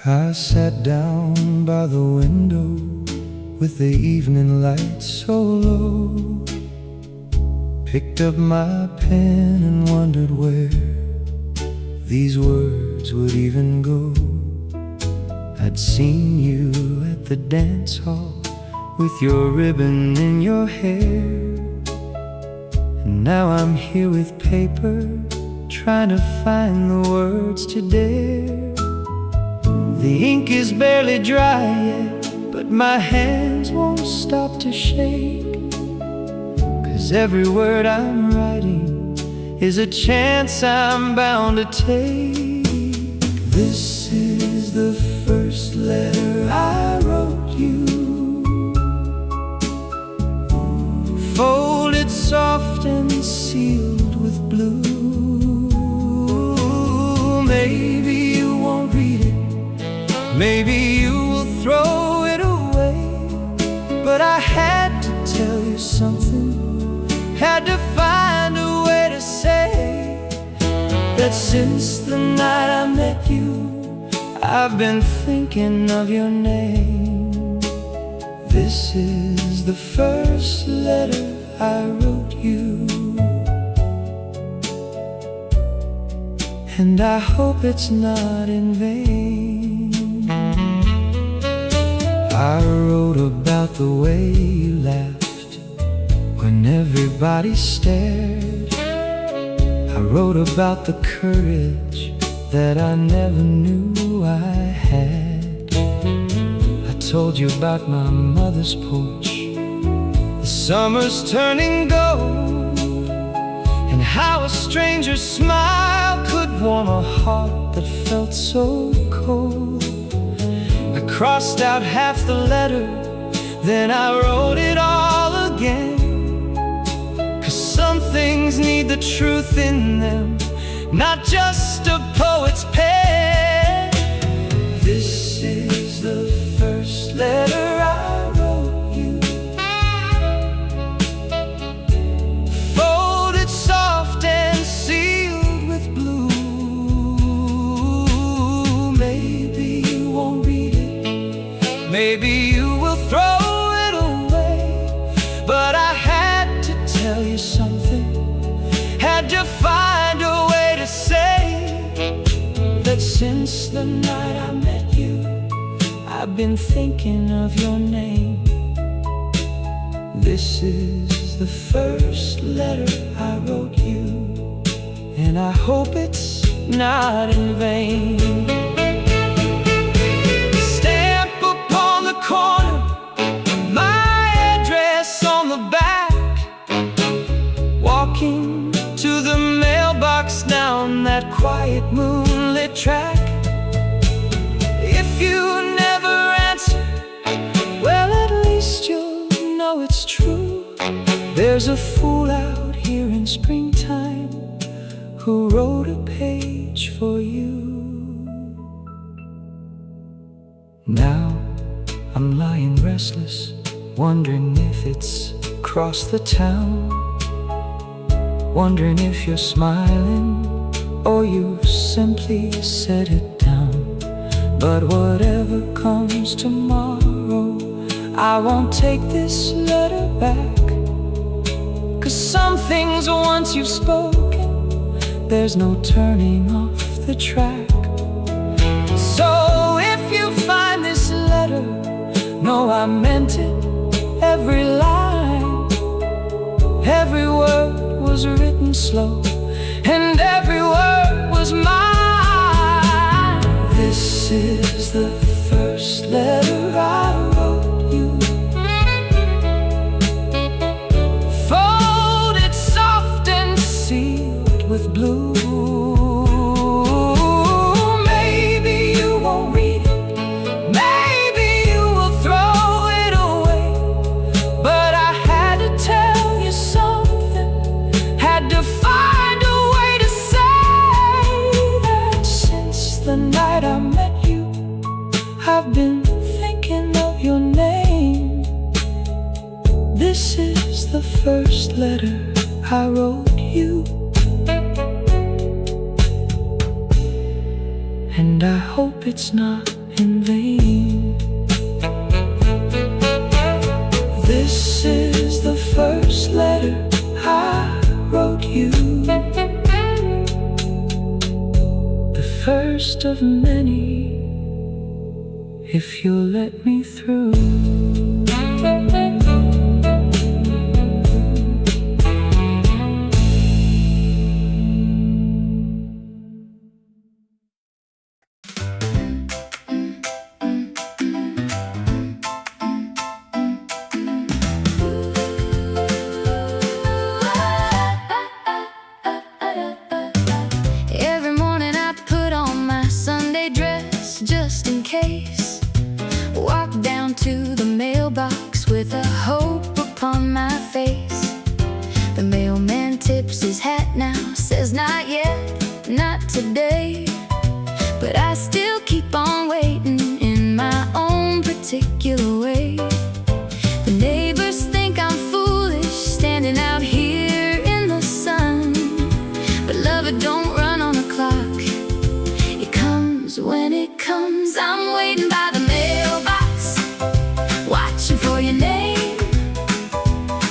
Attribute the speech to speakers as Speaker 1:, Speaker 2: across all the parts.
Speaker 1: I sat down by the window with the evening light so low, picked up my pen and wondered where these words would even go. I'd seen you at the dance hall with your ribbon in your hair, and now I'm here with paper, trying to find the words to dare. The ink is barely dry yet, but my hands won't stop to shake, 'cause every word I'm writing is a chance I'm bound to take. This is the first letter I wrote you, folded soft and sealed with blue. Maybe you won't read it, maybe you will throw it away, but I had to tell you something, had to find a way to say that since the night I met you, I've been thinking of your name. This is the first letter I wrote you, and I hope it's not in vain. I wrote about the way you laughed when everybody stared. I wrote about the courage that I never knew I had. I told you about my mother's porch, the summers turning gold, and how a stranger's smile could warm a heart that felt so cold. I crossed out half the letter, then I wrote it all again, 'cause some things need the truth in them, not just a poet's pen. This is the first letter I wrote you, folded soft and sealed with blue. Maybe you won't read it, maybe you will throw it away, but I had to tell you something, had to find a way to say that since the night I met you, I've been thinking of your name. This is the first letter I wrote you, and I hope it's not in vain. Stamp upon the corner, my address on the back, walking to the mailbox down that quiet moonlit track. If you never answer, well, at least you'll know it's true. There's a fool out here in springtime who wrote a page for you. Now I'm lying restless, wondering if it's crossed the town, wondering if you're smiling or you simply set it down. But whatever comes tomorrow, I won't take this letter back, 'cause some things once you've spoken, there's no turning off the track. So if you find this letter, know I meant it, every line, every word was written slow, and every word was mine. This is the first letter I wrote you, folded soft and sealed with blue. Maybe you won't read it, maybe you will throw it away, but I had to tell you something, had to find a way to say that since the night I met you, I've been thinking of your name. This is the first letter I wrote you, and I hope it's not in vain. This is the first letter I wrote you, the first of many, if you'll let me through.
Speaker 2: Every morning I put on my Sunday dress just in case. Walk down to the mailbox with a hope upon my face. The mailman tips his hat now, says not yet, not today. But I still keep on waiting in my own particular way. The neighbors think I'm foolish standing out here in the sun, but love, it don't run on a clock. It comes when it comes. I'm waiting by the mailbox, watching for your name,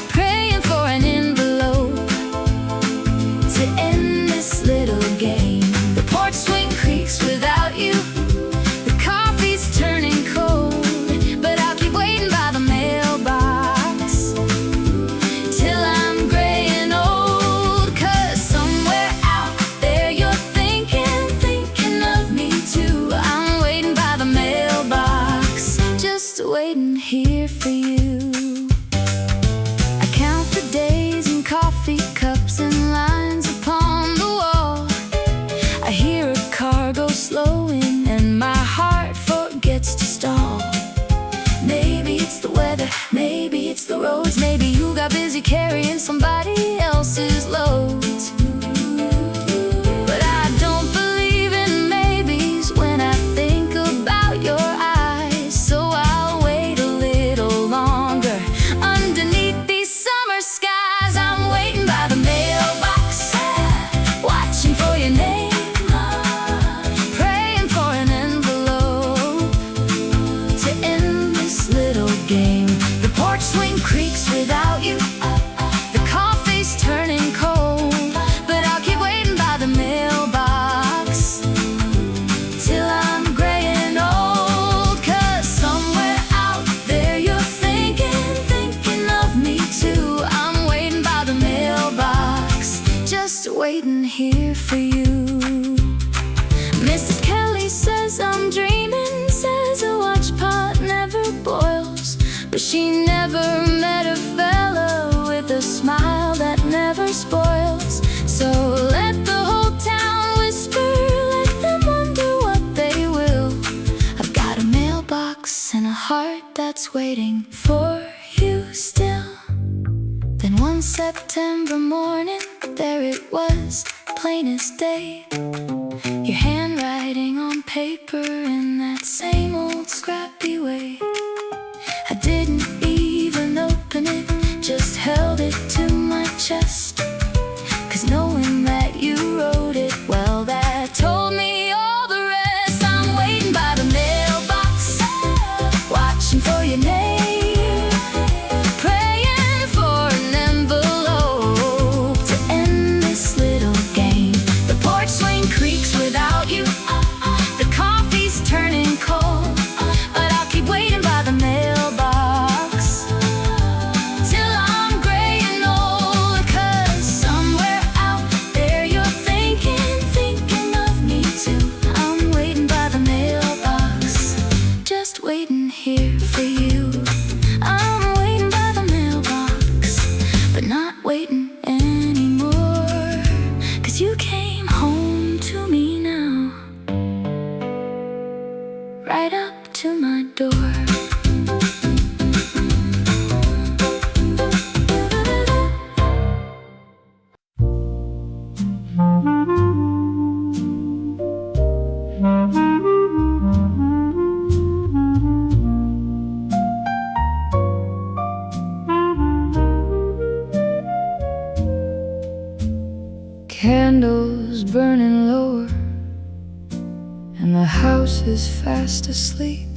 Speaker 2: praying for an envelope to end this little game. The porch swing creaks without you, the coffee's turning cold, but I'll keep waiting by the mailbox till I'm gray and old. 'Cause somewhere out there you're thinking of me too. I'm waiting by the mailbox, just waiting here for you. I count the days and coffee cups and lines upon the wall. I hear a car go slowing and my heart forgets to stall. Maybe it's the weather, maybe it's the roads, maybe you got busy carrying somebody else's loads. But I don't believe in maybes when I think about your eyes, so I'll wait a little longer underneath these summer skies. I'm waiting by the mailbox, watching for your name, praying for an envelope to end this little game. The porch swing creaks without you, the coffee's turning cold, but I'll keep waiting by the mailbox till I'm gray and old. 'Cause somewhere out there you're thinking of me too. I'm waiting by the mailbox, just waiting here for you. Mrs. Kelly says I'm dreaming, says a watch pot never boils, but she never met a fella with a smile that never spoils. So let the whole town whisper, let them wonder what they will. I've got a mailbox and a heart that's waiting for you still. Then one September morning, there it was, plain as day. Your handwriting on paper in that same old scrappy way. I didn't even open it, just held it to my chest. 'Cause knowing that you wrote it, well, that told me all the rest. I'm waiting by the mailbox, watching for your name, praying for an envelope to end this little game. The porch swing creaks without you, the coffee's turning cold, but I'll keep waiting by the mailbox till I'm gray and old. 'Cause somewhere out there you're thinking of me too. I'm waiting by the mailbox, just waiting here for you. I'm waiting by the mailbox, but not waiting anymore. 'Cause you came home to me now, right up to my door. Candles burning lower, and the house house is fast asleep.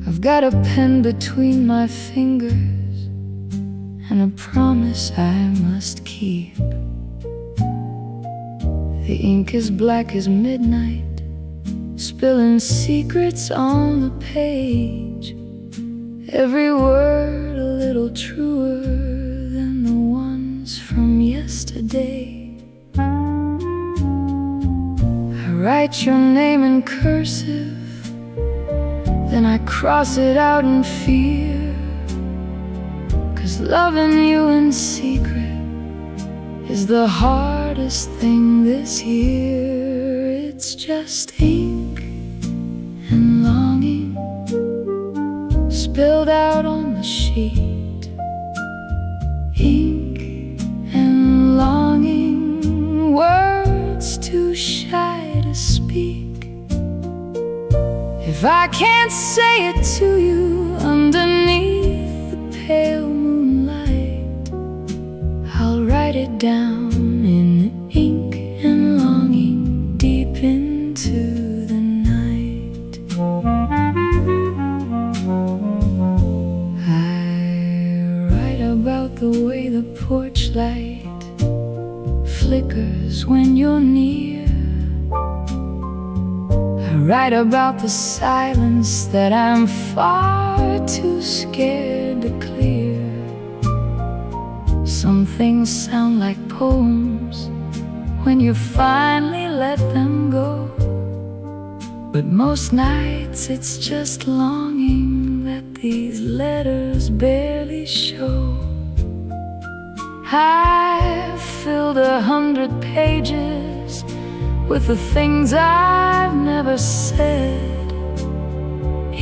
Speaker 2: I've got a pen between my fingers and a promise I must keep. The ink is black as midnight, spilling secrets on the page. Every word a little truer than the ones from yesterday. I write your name in cursive, then I cross it out in fear. 'Cause loving you in secret is the hardest thing this year. It's just ink and longing spilled out on the sheet. Ink and longing, words too shy to speak. If I can't say it to you underneath the pale moonlight, I'll write it down in ink and longing deep into the night. I write about the way the porch light flickers when you're near. I write about the silence that I'm far too scared to clear. Some things sound like poems when you finally let them go, but most nights it's just longing that these letters barely show. I've filled 100 pages with the things I've never said.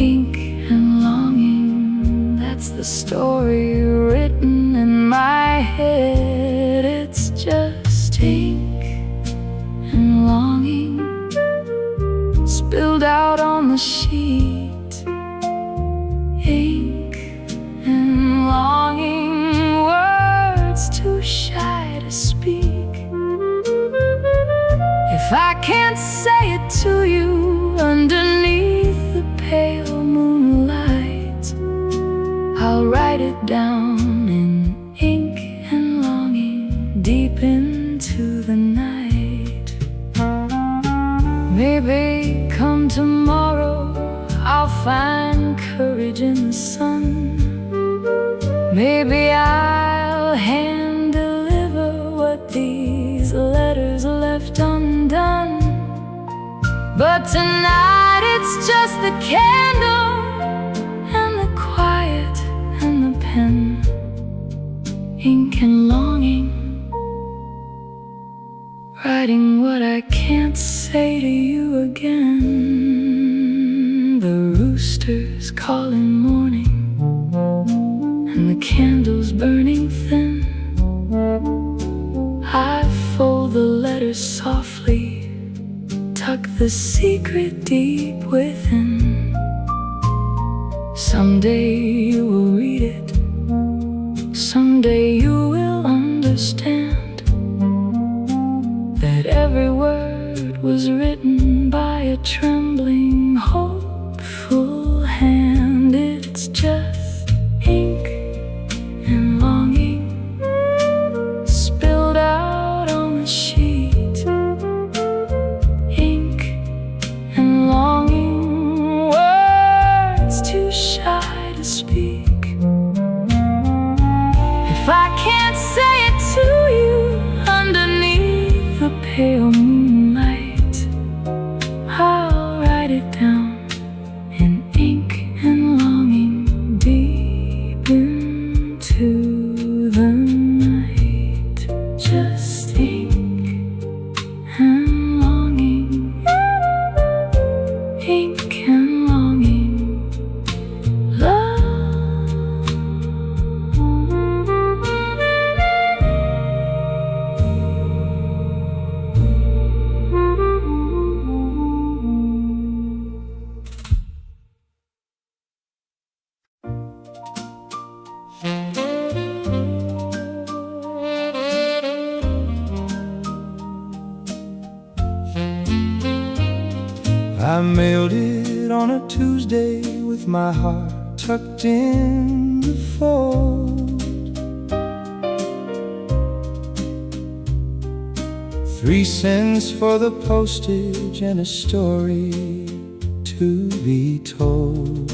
Speaker 2: Ink and longing, that's the story written in my head. It's just ink and longing spilled out on the sheet. Ink and longing, words too shy to speak. If I can't say it to you underneath the pale moonlight, I'll write it down in ink and longing deep into the night. Maybe come tomorrow I'll find courage in the sun. Maybe I'll hand deliver what these letters left undone. But tonight it's just the candle and the quiet and the pen. Ink and longing, writing what I can't say to you again. The roosters calling morning and the candles burning thin. I fold the letters softly, tuck the secret deep within. Someday you will read it, someday you will understand that every word was written by a trembling, hopeful hand. It's just ink and longing spilled out on the sheet. Ink and longing, words too shy to speak. If I can't say it to you underneath the pale moonlight, I'll write it down in ink and longing deep into the night. Just ink and longing, ink and longing, love.
Speaker 1: I mailed it on a Tuesday with my heart tucked in the fold. 3 cents for the postage and a story to be told.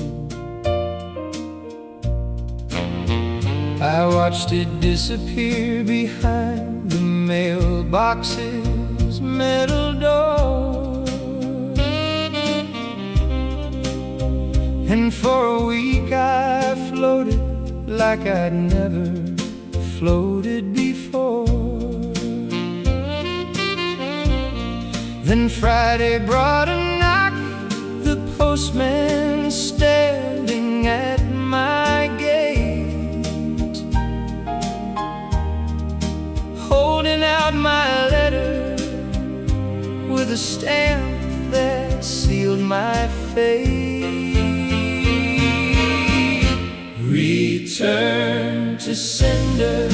Speaker 1: I watched it disappear behind the mailbox's metal door, and for a week I floated like I'd never floated before. Then Friday brought a knock, the postman standing at my gate, holding out my letter with a stamp that sealed my fate. Return to sender,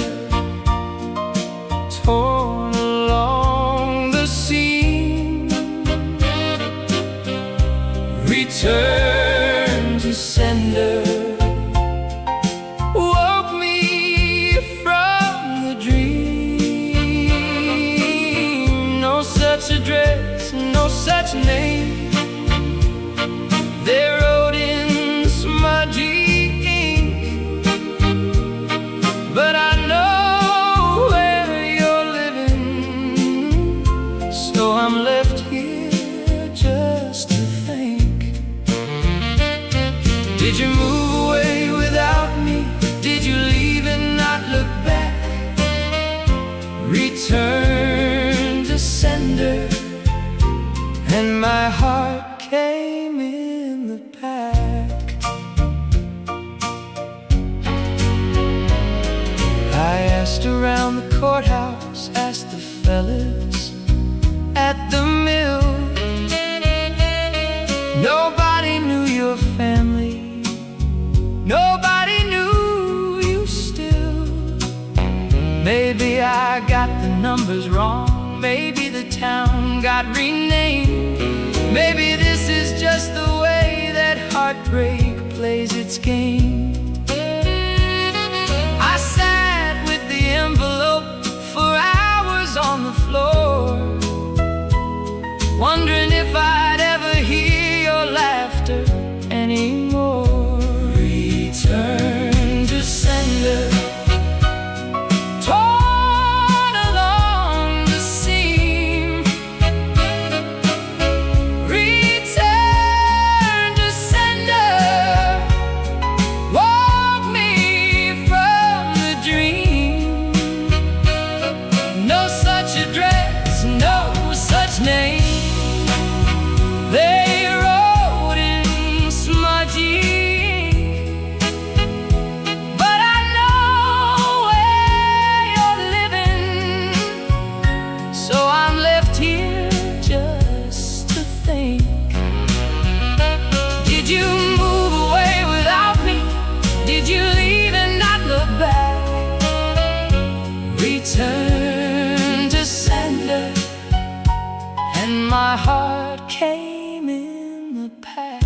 Speaker 1: torn along the seam. Return to sender, woke me from the dream. No such address, no such name, they wrote in smudgy ink. But I know where you're living, so I'm left here just to think. Did you move away without me? Did you leave and not look back? Return to sender, and my heart came in the pack. I asked around the courthouse, asked the fellas at the mill. Nobody knew your family, nobody knew you still. Maybe I got the numbers wrong, maybe the town got renamed. Maybe this is just the way that heartbreak plays its game. I sat with the envelope for hours on the floor, wondering if I'd ever hear your laughter anymore. Return to sender, torn along the seam. Return to sender, woke me from the dream. No such address, no such name, they wrote in smudgy ink. But I know where you're living, so I'm left here just to think. Did you move away without me? Did you leave and not look back? Return to sender, and my heart came in the pack.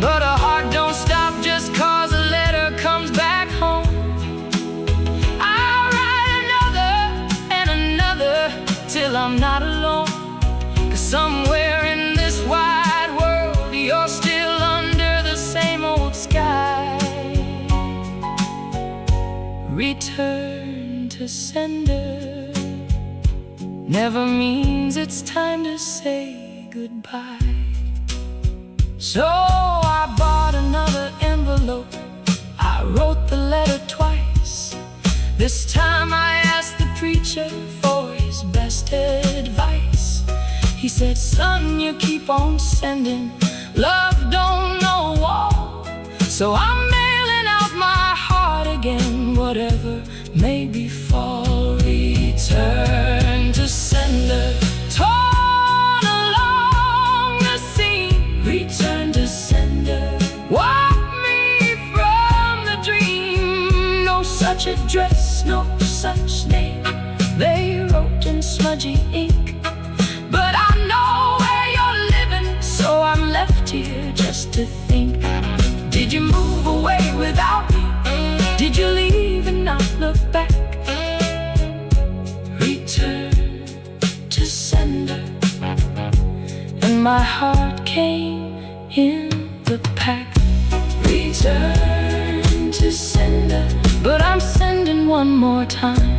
Speaker 1: But a heart don't stop just cause a letter comes back home. I'll write another and another till I'm not alone. 'Cause somewhere in this wide world you're still under the same old sky. Return to sender never means it's time to say goodbye. So I bought another envelope, I wrote the letter twice. This time I asked the preacher for his best advice. He said, son, you keep on sending, love don't know wall. So I'm mailing out my heart again, whatever may befall. Return to sender, torn along the seam. Return to sender, walk me from the dream. No such address, no such name, they wrote in smudgy ink. But I know where you're living,
Speaker 2: to think, did you move away without me? Did you leave and not look back? Return to sender, and my heart came in the pack. Return to sender, but I'm sending one more time.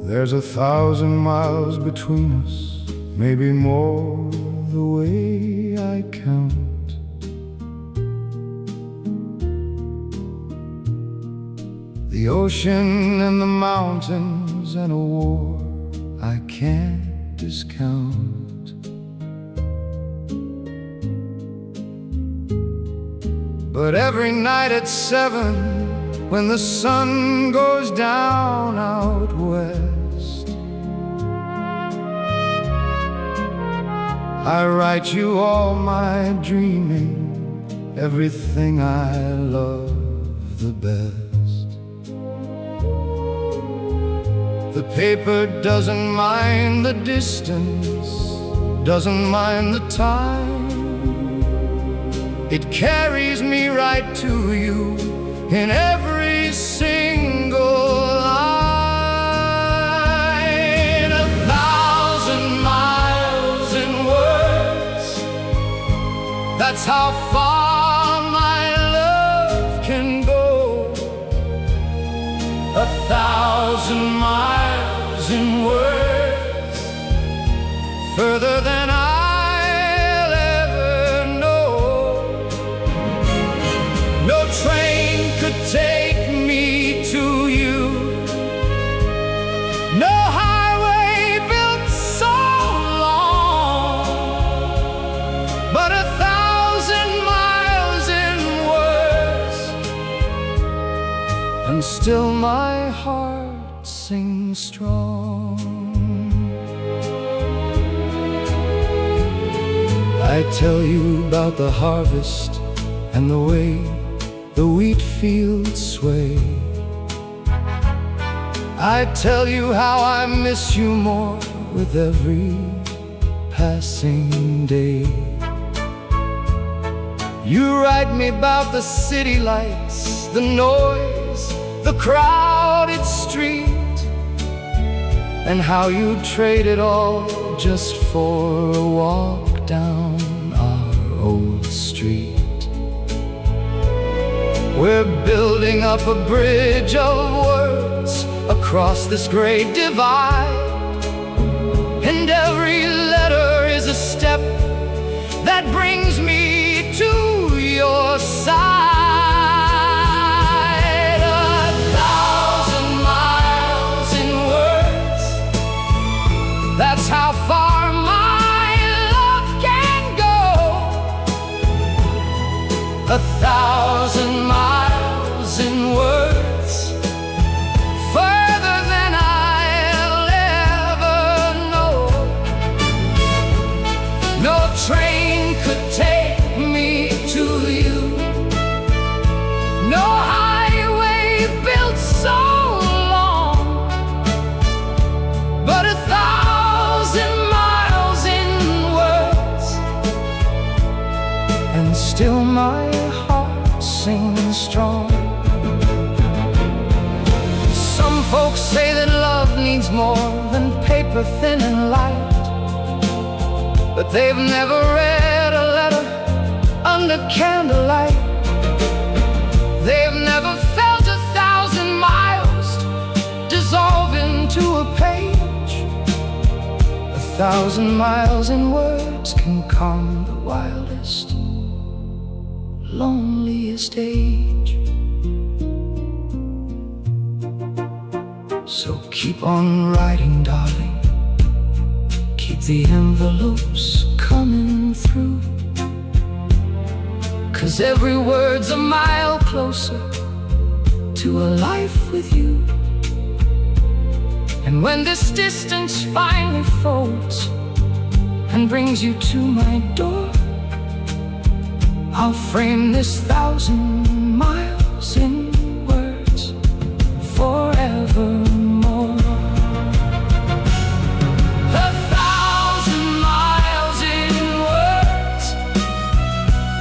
Speaker 1: There's 1,000 miles between us, maybe more the way I count. The ocean and the mountains and a war I can't discount. But every night at 7, when the sun goes down out west, I write you all my dreaming, everything I love the best. The paper doesn't mind the distance, doesn't mind the time. It carries me right to you in every single line. 1,000 miles in words, that's how far my love can go. 1,000 miles in words, further than I'll ever know. No train could take me to you, no highway built so long, but 1,000 miles in words, and still my heart sings strong. I tell you about the harvest and the way the wheat fields sway. I tell you how I miss you more with every passing day. You write me about the city lights, the noise, the crowded street, and how you trade it all just for a walk down our old street. We're building up a bridge of words across this great divide, and every letter is a step that brings me to your side. 1,000 miles in words, that's how far my love can go. 1,000 miles in words, further than I'll ever know. No train could take me to you, no highway built so long, but 1,000 miles in words, and still my heart sings strong. Some folks say that love needs more than paper thin and light, but they've never read a letter under candlelight. They've never felt 1,000 miles dissolve into a page. 1,000 miles in words can calm the wildest, loneliest age. So keep on writing, darling, keep the envelopes coming through, 'cause every word's a mile closer to a life with you. And when this distance finally folds and brings you to my door, I'll frame this 1,000 miles in words forevermore. 1,000 miles in words,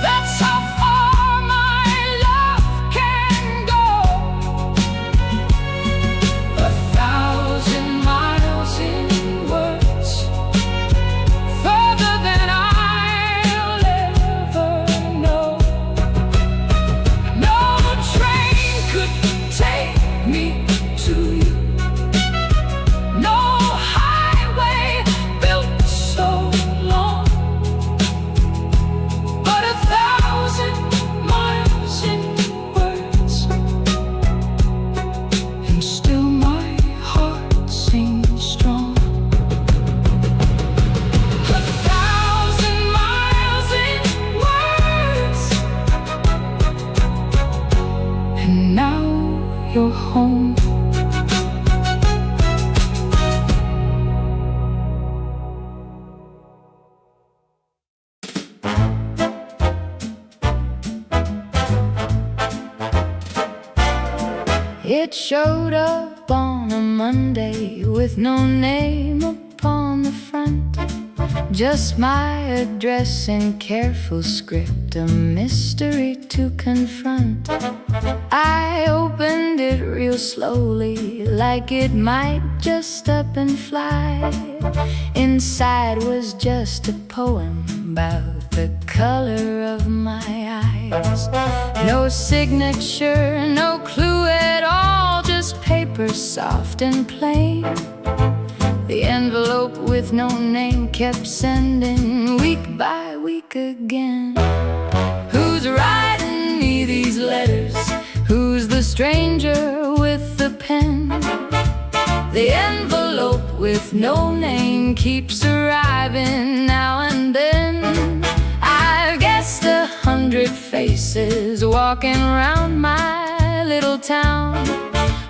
Speaker 1: that's how far my love can go. 1,000 miles in words, further than I'll ever know. No train could take me to you, no highway built so long, but 1,000 miles in words, and still my heart sings strong. 1,000 miles in words, and now you're home. It showed up on a Monday with no name upon the front, just my address in careful script, a mystery to confront. I opened it real slowly, like it might just up and fly. Inside was just a poem about the color of my eyes. No signature, no clue at all, just paper soft and plain. The envelope with no name kept sending week by week again. Who's writing me these letters? Who's the stranger with the pen? The envelope with no name keeps arriving now and then. I've guessed 100 faces walking around my little town,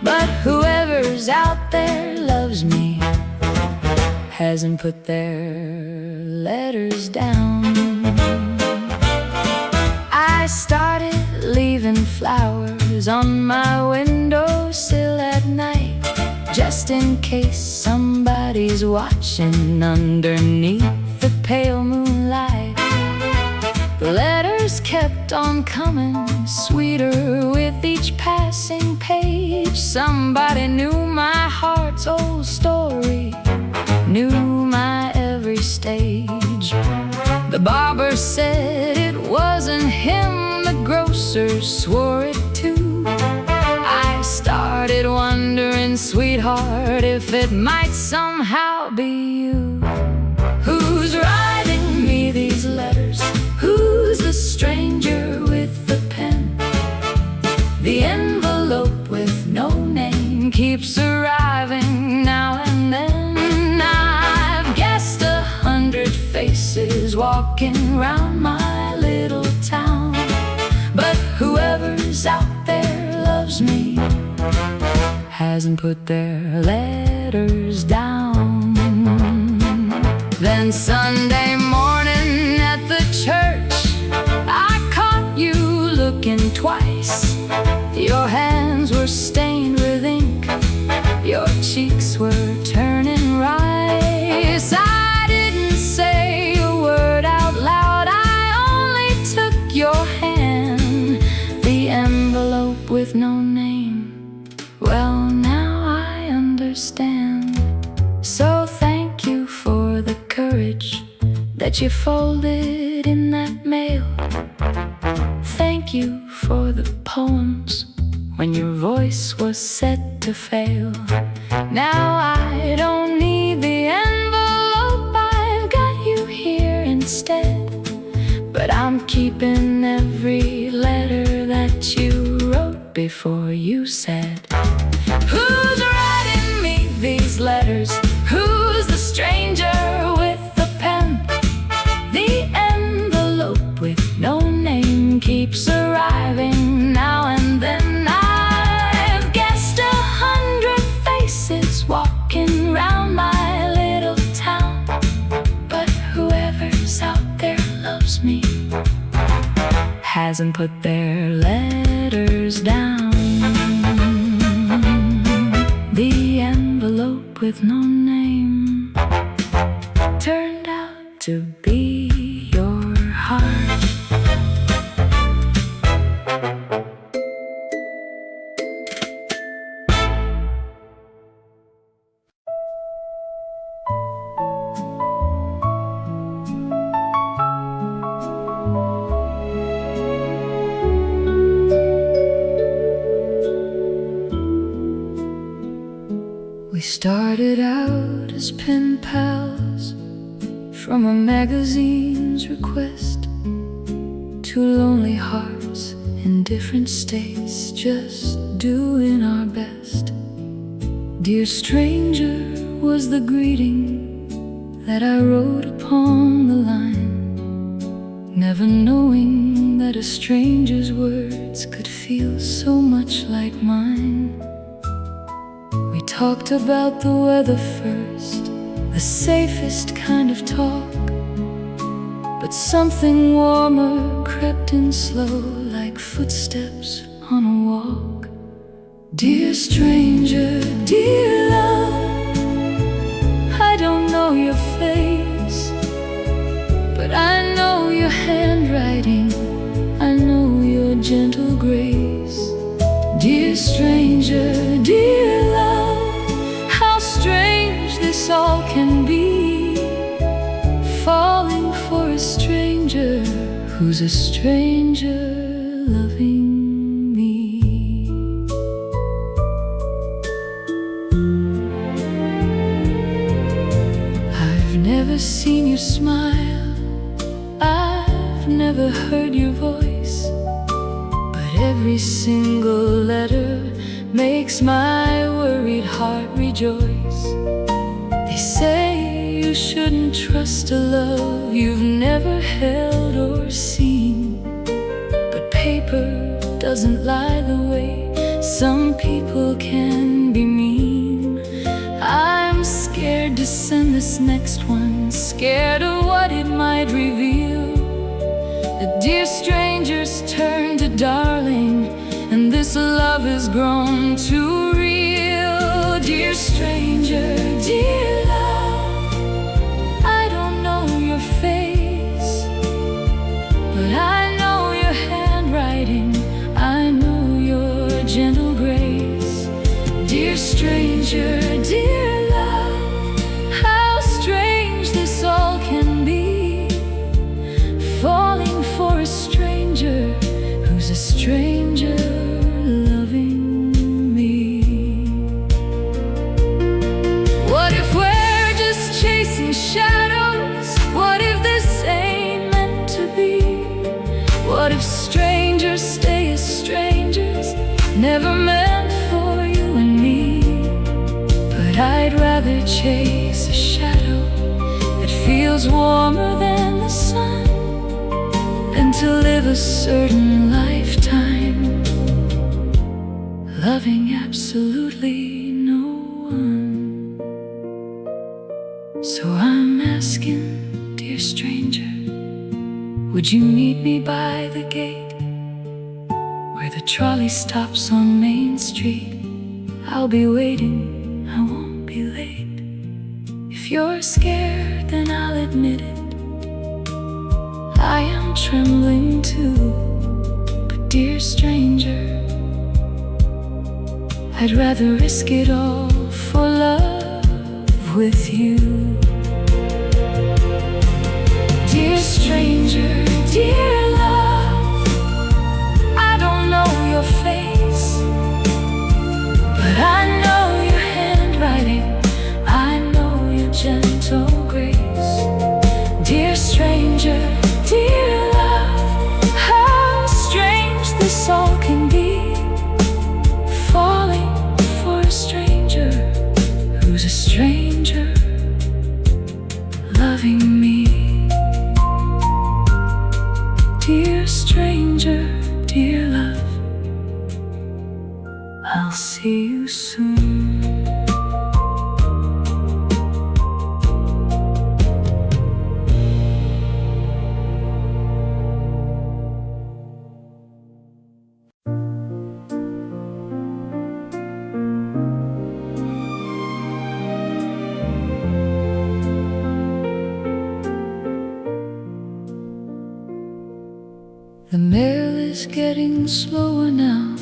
Speaker 1: but whoever's out there loves me, hasn't put their letters down. I started leaving flowers on my windowsill at night, just in case somebody's watching underneath the pale moonlight. The letters kept on coming, sweeter with each passing page. Somebody knew my heart's old story, knew my every stage. The barber said it wasn't him, the grocer swore it too. I started wondering, sweetheart, if it might somehow be you. Who's writing me these letters? Who's the stranger with the pen? The envelope with no name keeps arriving now and then. I've guessed 100 faces walking round my little town, but whoever's out there loves me, hasn't put their letters down. Then Sunday morning at the church, I caught you looking twice. Your hands were stained with ink, your cheeks were turning rice. I didn't say a word out loud, I only took your hand. The envelope with no name, well, now I understand. So thank you for the courage that you folded in that mail. Thank you for the poems when your voice was set to fail. Now I don't need the envelope, I've got you here instead. But I'm keeping every letter that you wrote before you said. Who's writing me these letters? Who's the stranger with the pen? The envelope with no name keeps arriving now and then. I
Speaker 2: hasn't put their letters down. The envelope with no name turned out to be your heart. We started out as pen pals from a magazine's request. Two lonely hearts in different states, just doing our best. Dear stranger was the greeting that I wrote upon the line, never knowing that a stranger's words could feel so much like mine. We talked about the weather first, the safest kind of talk, but something warmer crept in slow, like footsteps on a walk. Dear stranger, dear love, I don't know your face, but I know your handwriting, I know your gentle grace. Dear stranger, dear love, how strange this all can be, falling for a stranger who's a stranger loving me. I've never seen you smile, I've never heard your voice, but every single letter makes my worried heart rejoice. They say you shouldn't trust a love you've never held or seen, but paper doesn't lie the way some people can be mean. I'm scared to send this next one, scared of what it might reveal. The dear strangers turn to darling, and this love has grown too real. Dear stranger, dear love, I don't know your face, but I know your handwriting, I know your gentle grace. Dear stranger, dear love, how strange this all can be, falling for a stranger who's a stranger loving me. What if we're just chasing shadows? What if this ain't meant to be? What if strangers stay as strangers, never meant for you and me? But I'd rather chase a shadow that feels warmer than the sun than to live a certain lifetime loving absolutely no one. So I'm asking, dear stranger, would you meet me by the gate where the trolley stops on Main Street? I'll be waiting, I won't be late. If you're scared, then I'll admit it, I am trembling too. But dear stranger, I'd rather risk it all for love with you. Dear stranger, dear love, I don't know your face, but I know your handwriting, I know your gentle grace. Dear stranger, dear love, how strange this all can be, falling for a stranger who's a stranger loving me. Dear stranger, dear love, I'll see you soon. getting slower now,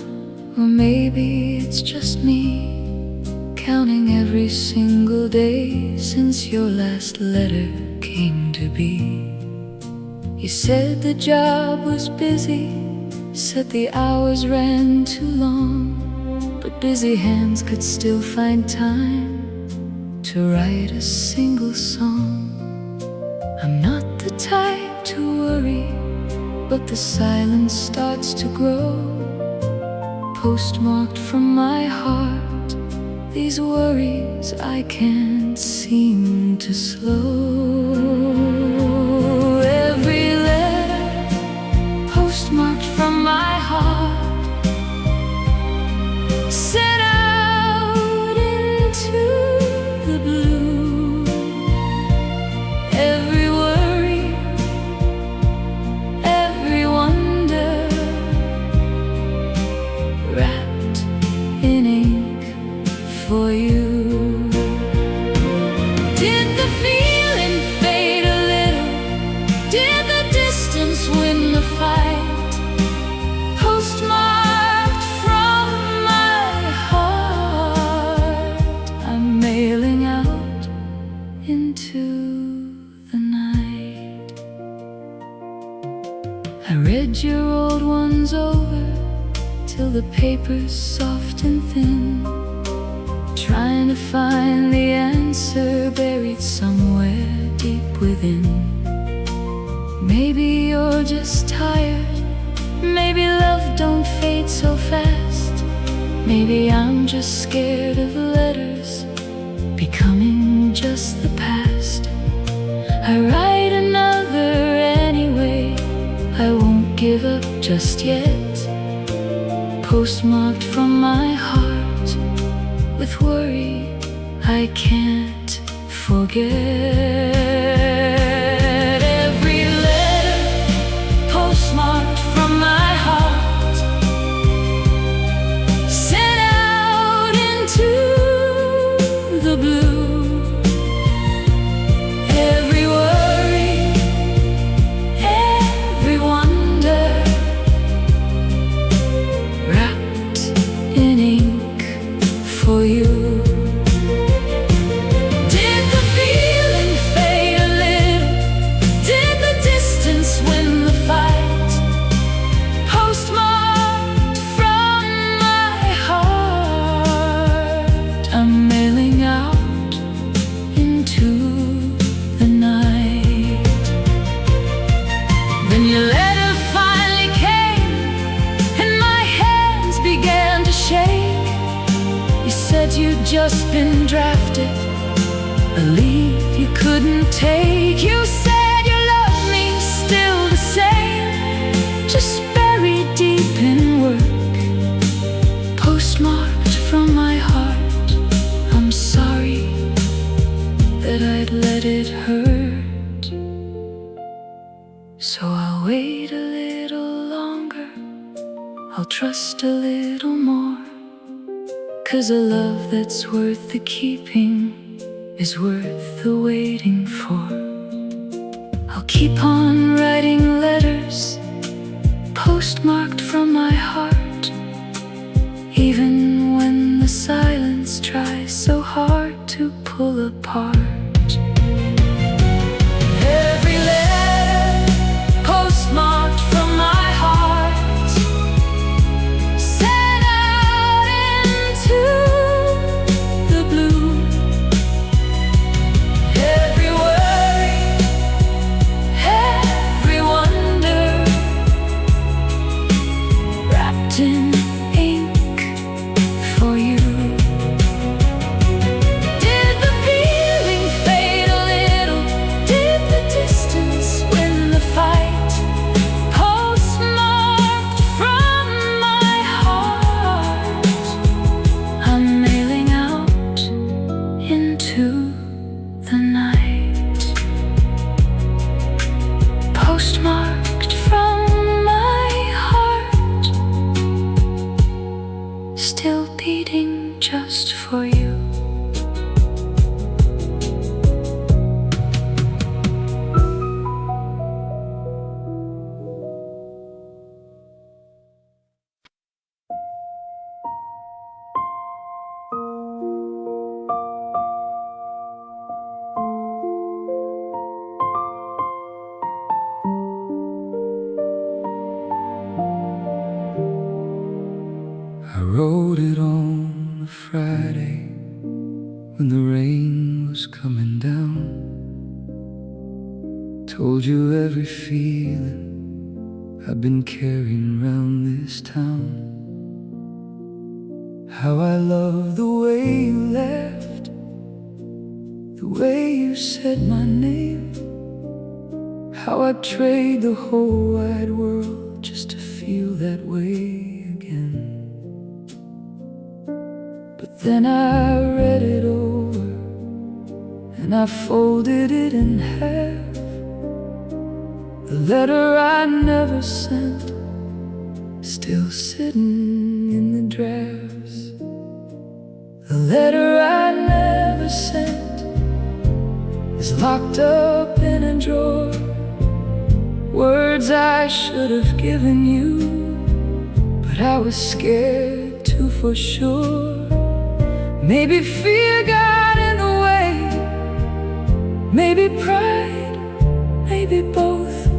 Speaker 2: or maybe it's just me, counting every single day since your last letter came to be. You said the job was busy, said the hours ran too long, but busy hands could still find time to write a single song. I'm not the type to worry, but the silence starts to grow. Postmarked from my heart, these worries I can't seem to slow. Every letter postmarked from my heart, sent out into the blue. Every worry, every wonder, wrapped in ink for you. Did the feeling fade a little? Did the distance win the fight? Postmarked from my heart, I'm mailing out into the night. I read your old ones over till the paper's soft and thin, trying to find the answer buried somewhere deep within. Maybe you're just tired, maybe love don't fade so fast, maybe I'm just scared of letters becoming just the past. I write another anyway, I won't give up just yet. Postmarked from my heart, with worry I can't forget. Every letter postmarked from my heart, sent out into the blue. Every worry, every wonder, wrapped in ink for you. Did the feeling fade a little? Did the distance win the fight? Postmarked from my heart, I'm mailing out into the night. Then your letter finally came, and my hands began to shake. You said you'd just been drafted, a leave you couldn't take. You said you loved me still the same, just buried deep in work. Postmarked from my heart, I'm sorry that I'd let it hurt. So I'll wait a little longer, I'll trust a little more, 'cause a love that's worth the keeping is worth the waiting for. I'll keep on writing letters postmarked from my heart, even when the silence tries so hard to pull apart. Every letter postmarked from my heart, sent out into the blue. Every worry, every wonder, wrapped in ink for you. Did the feeling fade a little? Did the distance win the fight? Postmarked from my heart, I'm mailing out into the night. Postmarked from my heart, still beating just for you.
Speaker 1: Friday when the rain was coming down. Told you every feeling I've been carrying round this town. How I love the way you laughed, the way you said my name. How I'd trade the whole wide world just to feel that way again. But then I read it over and I folded it in half. The letter I never sent, still sitting in the drafts. The letter I never sent is locked up in a drawer. Words I should have given you, but I was scared to for sure. Maybe fear got in the way, maybe pride, maybe both.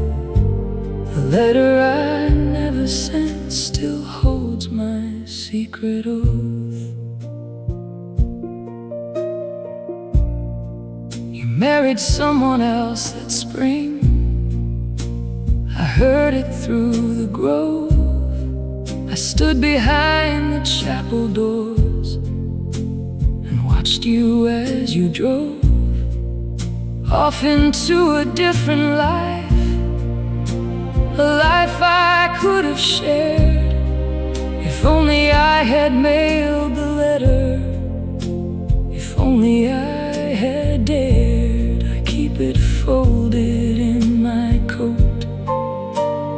Speaker 1: The letter I never sent still holds my secret oath. You married someone else that spring, I heard it through the grove. I stood behind the chapel doors and watched you as you drove off into a different life, a life I could have shared if only I had mailed the letter, if only I had dared. I keep it folded in my coat,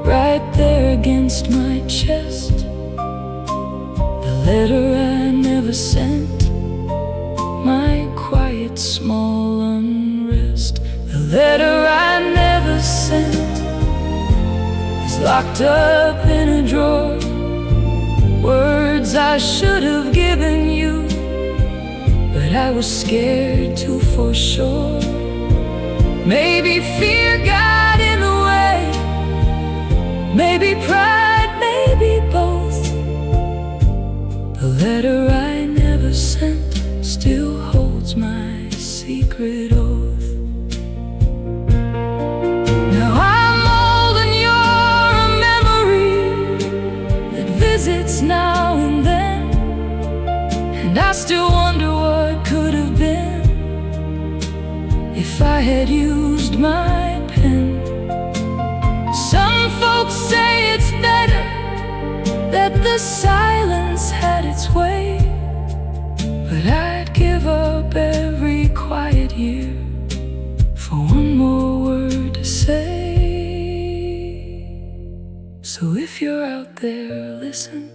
Speaker 1: right there against my chest. The letter I never sent, my quiet small unrest. The letter I never sent is locked up in a drawer. Words I should have given you, but I was scared to for sure. Maybe fear got in the way, maybe pride, maybe both. The letter I never sent still holds my secret oath. Now I'm old and you're a memory that visits now and then, and I still wonder what could have been if I had used my pen. Some folks say it's better that the silence had its way, but I'd give up every quiet year for one more word to say. So if you're out there, listen.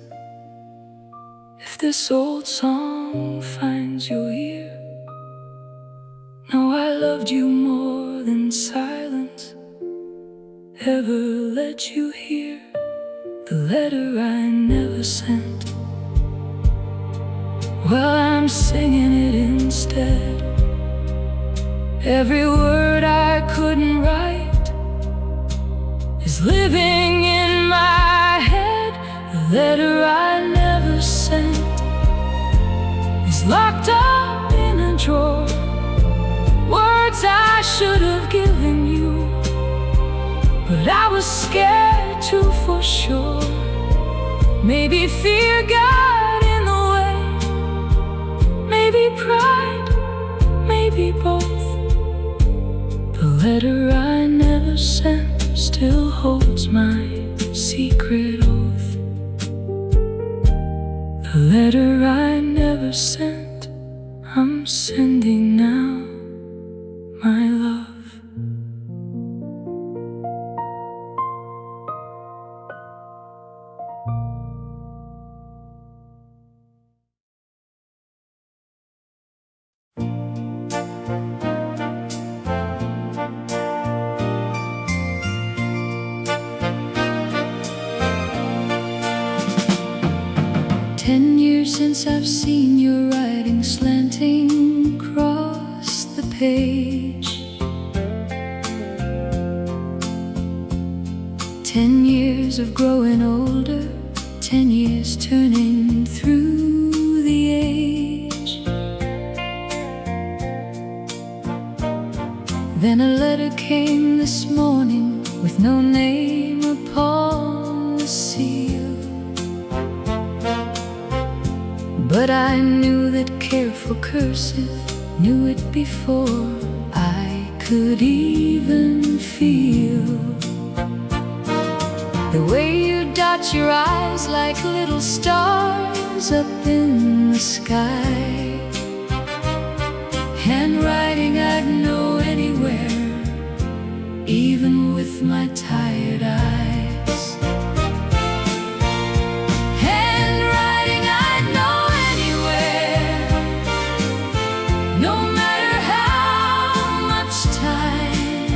Speaker 1: If this old song finds your ear, know I loved you more than silence ever let you hear. The letter I never sent, well, I'm singing it instead. Every word I couldn't write is living in my head. The letter I never sent is locked up in a drawer. Words I should have given you, but I was scared to for sure. Maybe fear got in the way, maybe pride, maybe both. The letter I never sent still holds my secret oath. The letter I never sent, I'm sending now, my love.
Speaker 2: Since I've seen your writing slanting across the page, 10 years of growing older, 10 years turning through the age. Then a letter came this morning with no name upon the seal. But I knew that careful cursive knew it before I could even feel the way you dot your eyes like little stars up in the sky. Handwriting I'd know anywhere, even with my tired eyes. Handwriting I'd know anywhere, no matter how much time,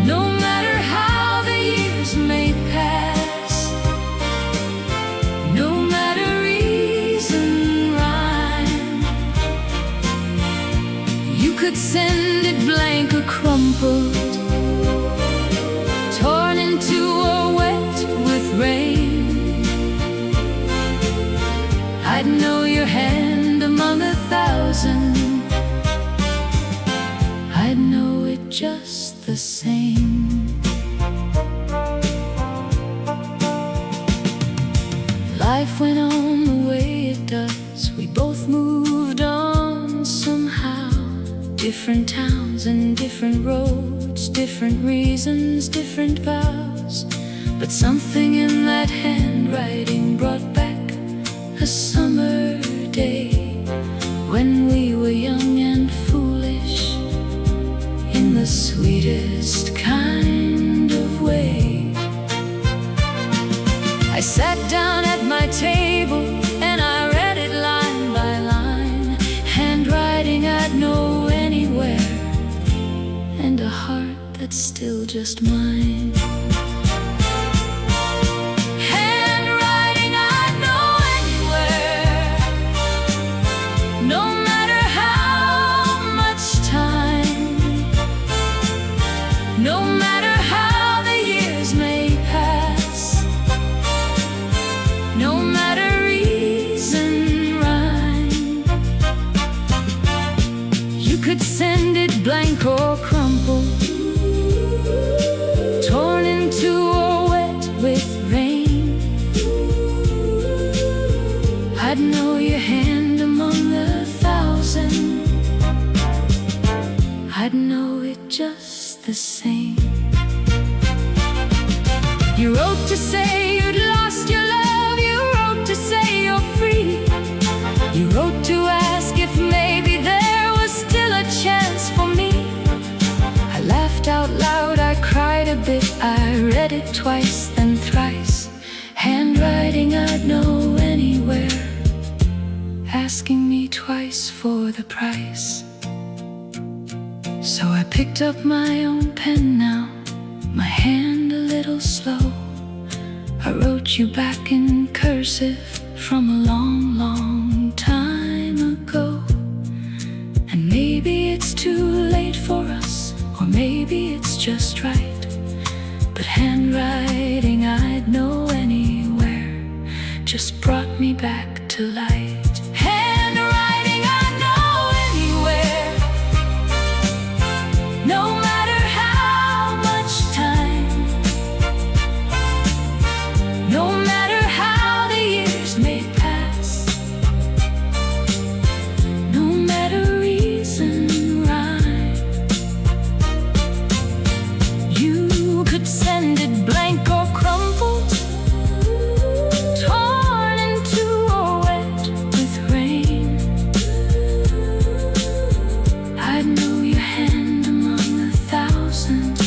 Speaker 2: no matter how the years may pass, no matter reason, rhyme. You could send it blank or crumpled, torn into or wet with rain. I'd know your hand among 1,000, I'd know it just the same. Life went on the way it does, we both moved on somehow. Different towns and different roads, different reasons, different vows. But something in that handwriting brought back a summer day when we were young and foolish in the sweetest kind of way. I sat down at my table and I read it line by line. Handwriting I'd know anywhere, and a heart that's still just mine. Handwriting I'd know anywhere, no matter how much time, no matter how the years may pass, no matter reason, rhyme. You could send it blank or crumpled, torn into or wet with rain. I'd know your hand among 1,000, I'd know it just the same. You wrote to say you'd lost your love, you wrote to say you're free. You wrote to ask if maybe there was still a chance for me. I laughed out loud, I cried a bit, I read it twice, then thrice. Handwriting I'd know anywhere, asking me twice for the price. So I picked up my own pen now, my hand a little slow. I wrote you back in cursive from a long, long time ago. And maybe it's too late for us, or maybe it's just right. But handwriting I'd know anywhere just brought me back to light. Handwriting I'd know anywhere, no matter how much time, no matter how the years may pass, no matter reason, rhyme. You could send it blank or crumpled, torn into or wet with rain. I'd know your hand among 1,000,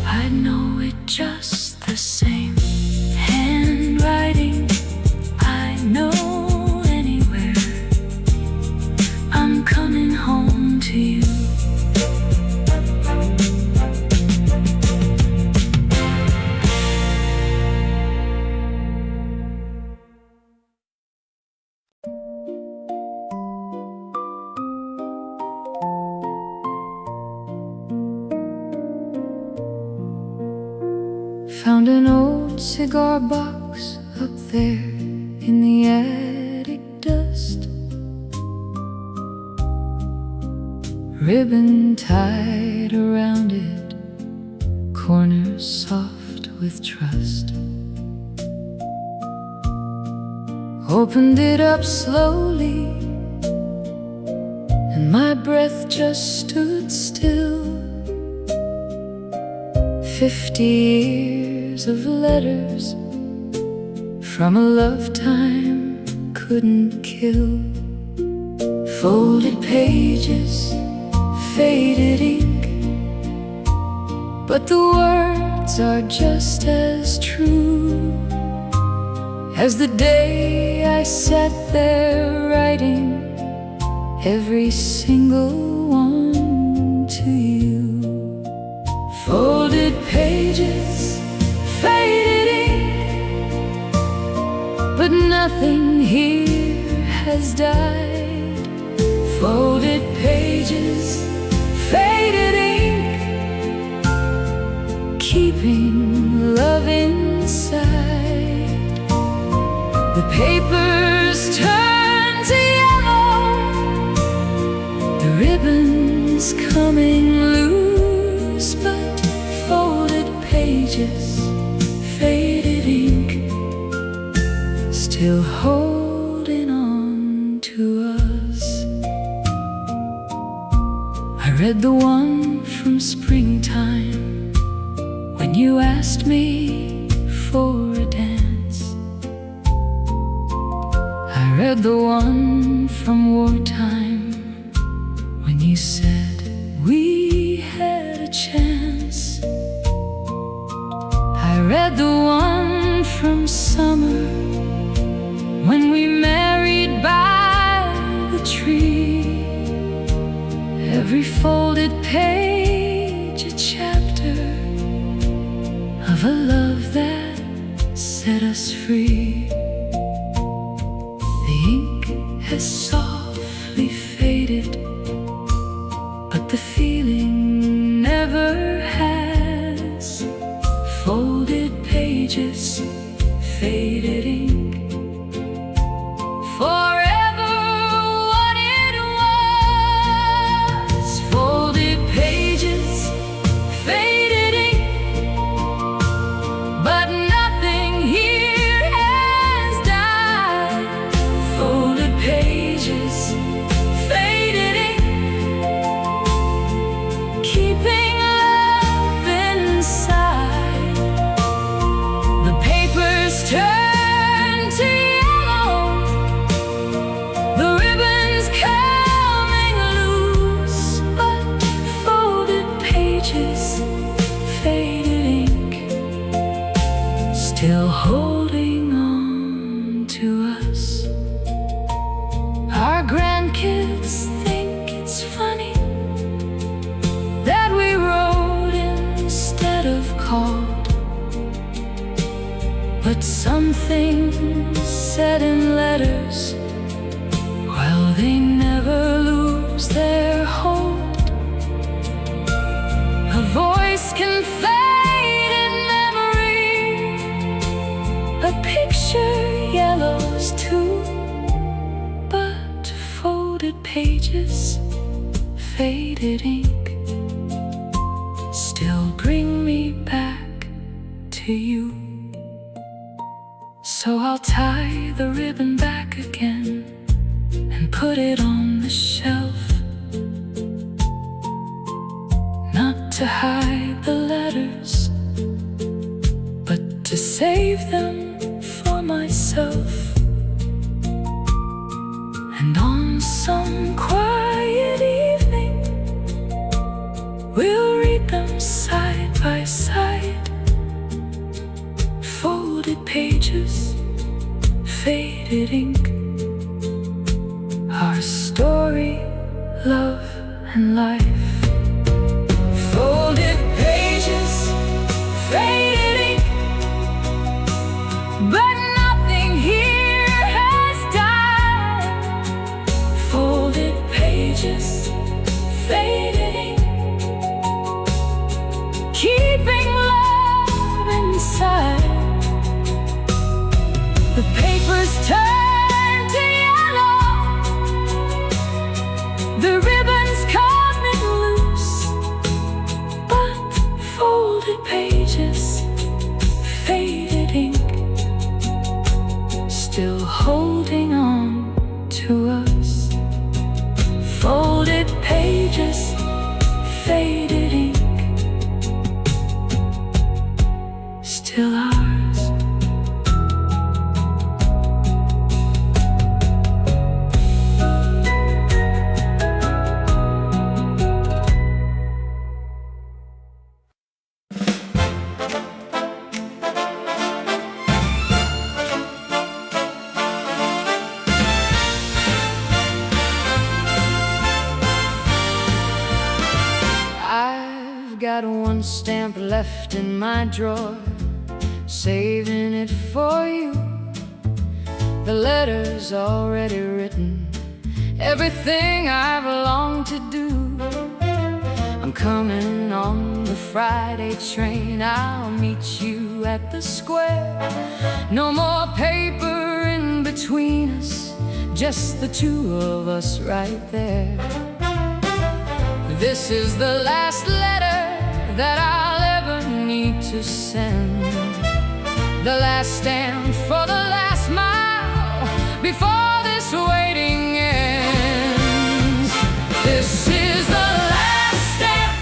Speaker 2: I'd know it just the same. Handwriting I know anywhere, I'm coming home to you. Found an old cigar box up there in the attic dust. ribbon tied around it, corners soft with trust. Opened it up slowly, and my breath just stood still. 50 years of letters from a lifetime couldn't kill. Folded pages, faded ink, but the words are just as true as the day I sat there writing every single one to you. Folded pages, faded ink, but nothing here has died. Folded pages, faded ink, keeping love inside. The papers turn to yellow, the ribbons coming loose, but folded pages, faded ink, still holding on to us. I read the one from springtime, when you asked me for a dance. I read the one from wartime, when you said we had a chance. I read the one from summer, when we married by the tree. Every folded page a chapter of a love that set us free. The ink has softly faded, but the feeling never has. Folded pages, faded ink, forever what it was. Folded pages, faded ink, but nothing here has died. Folded pages, faded ink, keeping love inside. The papers turn to yellow, the ribbons coming loose, but folded pages, faded ink, still holding on to us. Our grandkids think it's funny that we wrote instead of called, but some things said in letters, well, they never lose their hold. A voice can fade in memory, a picture yellows too, but folded pages, faded ink, still bring me back to you. So I'll tie the ribbon back again and put it on the shelf, not to hide the letters, but to save them for myself. And on some quiet evening, we'll read them side by side. Folded pages, faded ink, our story, love and life. Folded pages, faded ink, but nothing here has died. Folded pages, faded ink, keeping love inside. The papers turn to yellow, the ribbons coming still holding on to us. Folded pages, faded ink, still ours. Got one stamp left in my drawer, saving it for you. The letter's already written, everything I've longed to do. I'm coming on the Friday train, I'll meet you at the square. No more paper in between us, just the two of us right there. This is the last letter that I'll ever need to send, the last stamp for the last mile before this waiting ends. This is the last stamp,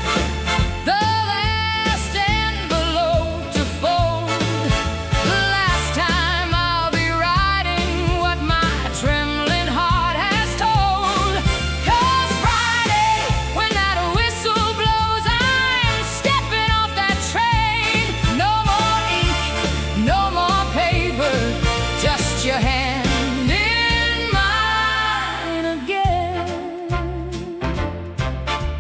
Speaker 2: the last envelope to fold, the last time I'll be writing what my trembling heart has told. 'Cause Friday, when that whistle blows, I'm stepping off that train. No more ink, no more paper, just your hand in mine again.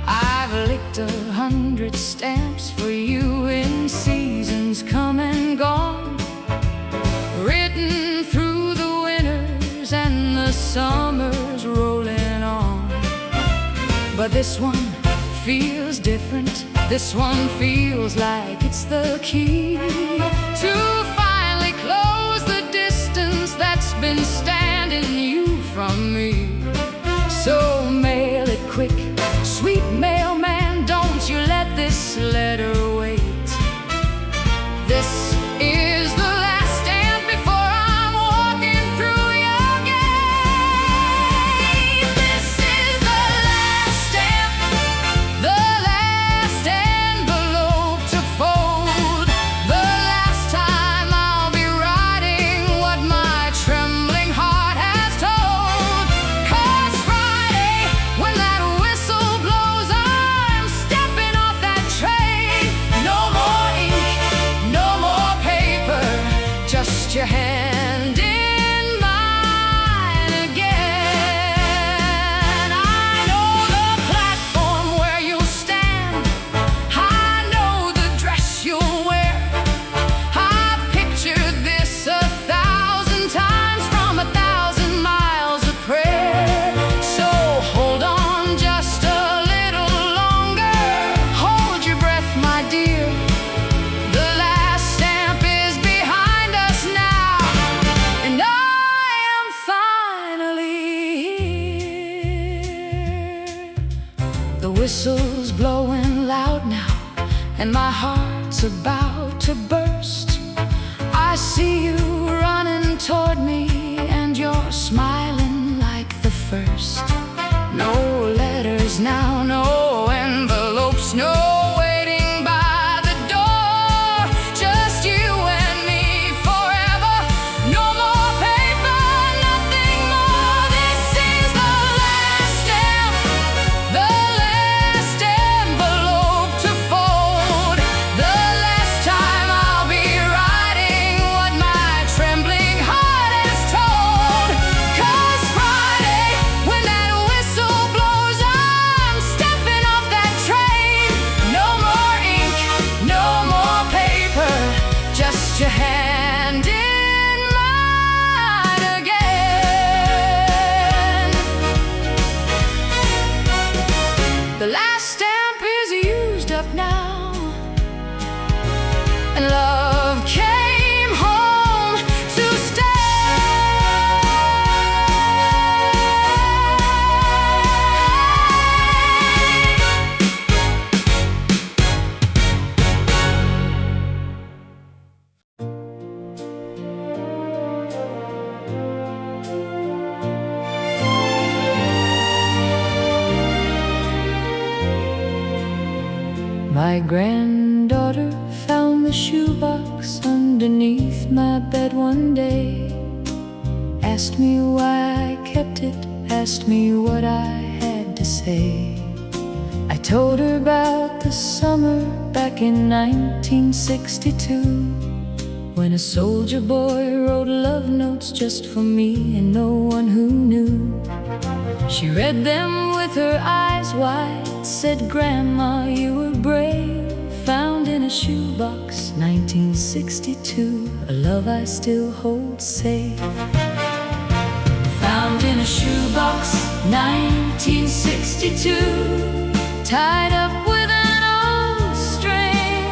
Speaker 2: I've licked 100 stamps for you in seasons come and gone, written through the winters and the summers rolling on. But this one feels different, this one feels like it's the key to finally close the distance that's been standing you from me. So mail it quick, sweet mailman, don't you let this letter wait. This is the last stamp before I'm walking through your gate. This is the last stamp, the last envelope to fold, the last time I'll be writing what my trembling heart has told. 'Cause Friday, when that whistle blows, I'm stepping off that train. No more ink, no more paper, just your hand in mine again. I know the platform where you'll stand, I know the dress you'll wear. I've pictured this 1,000 times from 1,000 miles of prayer. So hold on just a little longer, hold your breath, my dear. The last stamp is behind us now, and I am finally here. The whistle's blowing loud now, and my heart's about to burst. I see you running toward me, and you're smiling like the first. No letters now, no envelopes, no waiting by the door. Just you and me forever. No more paper, nothing more. This is the last stamp, the last envelope to fold, the last time I'll be writing what my trembling heart has told. 'Cause Friday, when that My granddaughter found the shoebox underneath my bed one day. Asked me why I kept it, asked me what I had to say. I told her about the summer back in 1962, when a soldier boy wrote love notes just for me and no one who knew. She read them with her eyes wide, said, "Grandma, you were brave." Found in a shoebox, 1962, a love I still hold safe. Found in a shoebox, 1962, tied up with an old string.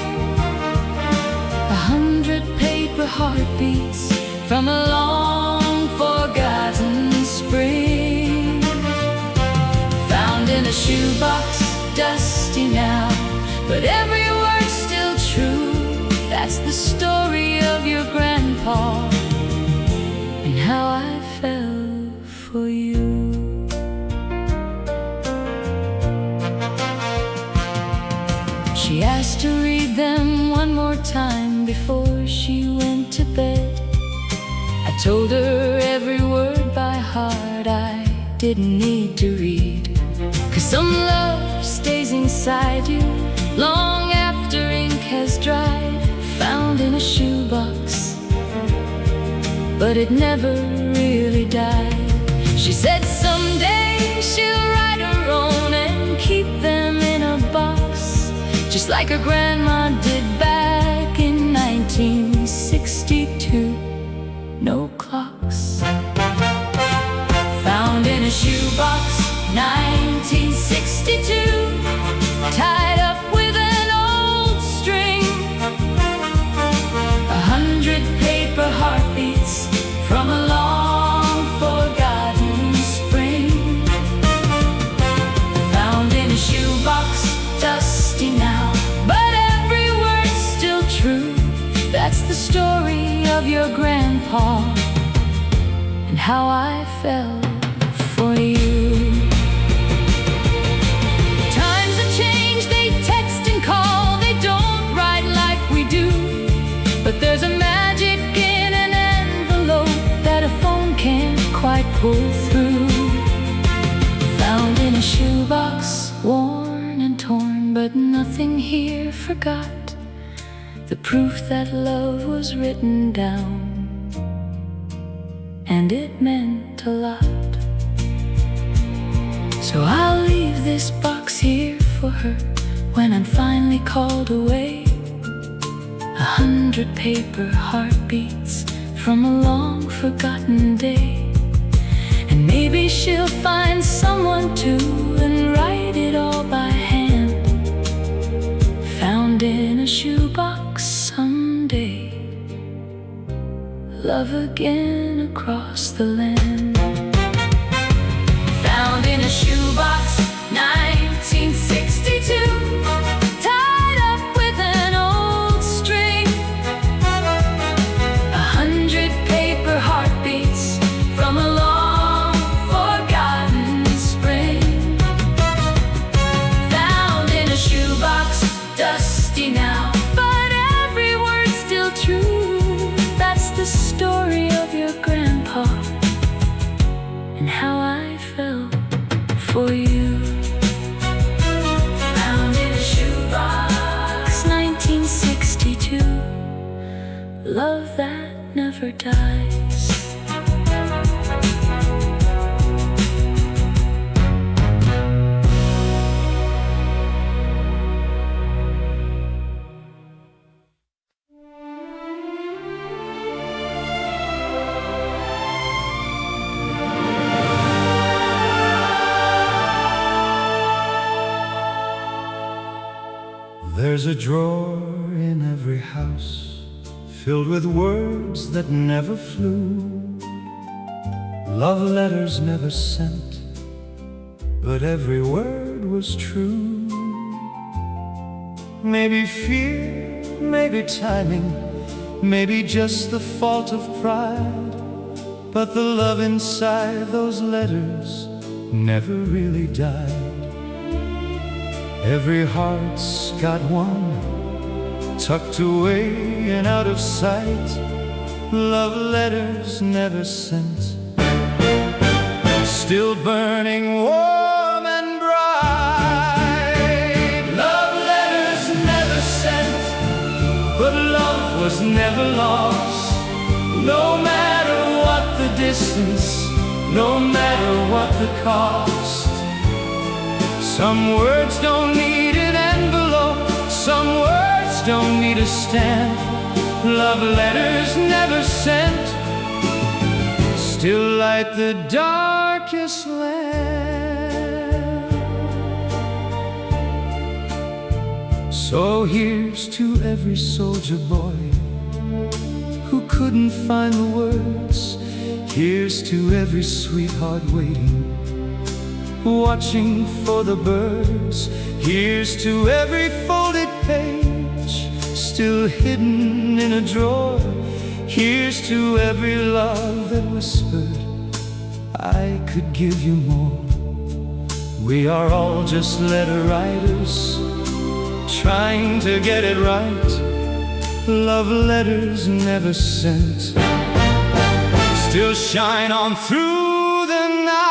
Speaker 2: 100 paper heartbeats from a long forgotten spring. Found in a shoebox, dusty now, but every word's still true. That's the story of your grandpa and how I fell for you. She asked to read them one more time before she went to bed. I told her every word by heart, I didn't need to read. 'Cause some love stays inside you long after ink has dried. Found in a shoebox, but it never really died. She said someday she'll write her own and keep them in a box, just like her grandma did back in 1962. No clocks. Found in a shoebox, 1962, tied up with an old string. 100 paper heartbeats from a long forgotten spring. Found in a shoebox, dusty now, but every word's still true. That's the story of your grandpa and how I fell for you. Times have changed, they text and call, they don't write like we do. But there's a magic in an envelope that a phone can't quite pull through. Found in a shoebox, worn and torn, but nothing here forgot the proof that love was written down, and it meant a lot. So I'll leave this box here for her when I'm finally called away. 100 paper heartbeats from a long forgotten day. And maybe she'll find someone too and write it all by hand. Found in a shoebox someday. Love again across the land. Found in a shoebox, 1962, tied up with an old string. 100 paper heartbeats from a long forgotten spring. Found in a shoebox, dusty now, but every word's still true. That's the story of your grandpa and how I fell for you. Found in a shoebox, 1962, love that never dies.
Speaker 1: There's a drawer in every house filled with words that never flew, love letters never sent, but every word was true. Maybe fear, maybe timing, maybe just the fault of pride, but the love inside those letters never really died. Every heart's got one, tucked away and out of sight. Love letters never sent, still burning warm and bright. Love letters never sent, but love was never lost. No matter what the distance, no matter what the cost. Some words don't need an envelope, some words don't need a stamp. Love letters never sent, still light the darkest lamp. So here's to every soldier boy who couldn't find the words. Here's to every sweetheart waiting, watching for the birds. Here's to every folded page, still hidden in a drawer. Here's to every love that whispered, I could give you more. We are all just letter writers, trying to get it right. Love letters never sent, still shine on through the night.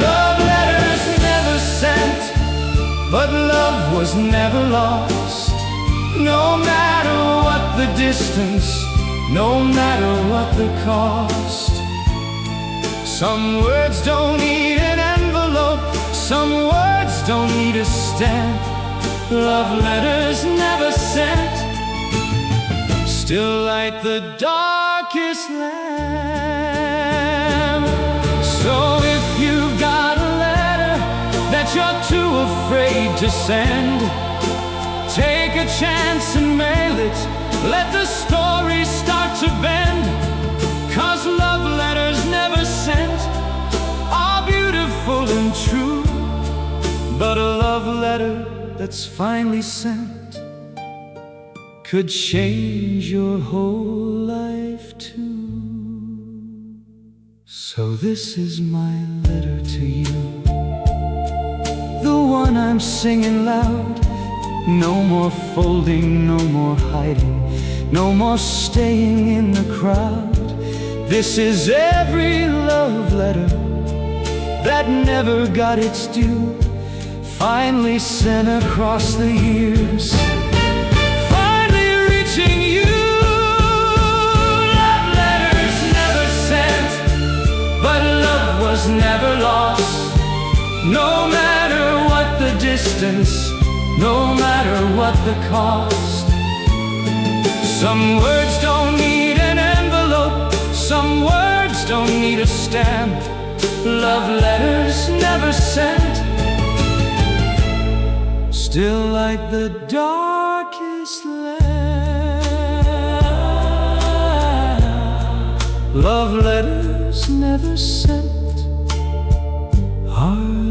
Speaker 1: Love letters never sent, but love was never lost. No matter what the distance, no matter what the cost. Some words don't need an envelope, some words don't need a stamp. Love letters never sent, still light the darkest lamp. So if you've got a letter that you're too afraid to send, take a chance and mail it. Let the story start to bend. 'Cause love letters never sent are beautiful and true, but a love letter that's finally sent could change your whole life too. So this is my letter to you, the one I'm singing loud. No more folding, no more hiding, no more staying in the crowd. This is every love letter that never got its due, finally sent across the years, finally reaching you. Love letters never sent, but love was never lost. No matter what the distance, no matter what the cost. Some words don't need an envelope, some words don't need a stamp. Love letters never sent, still like the darkest lamp. Love letters never sent are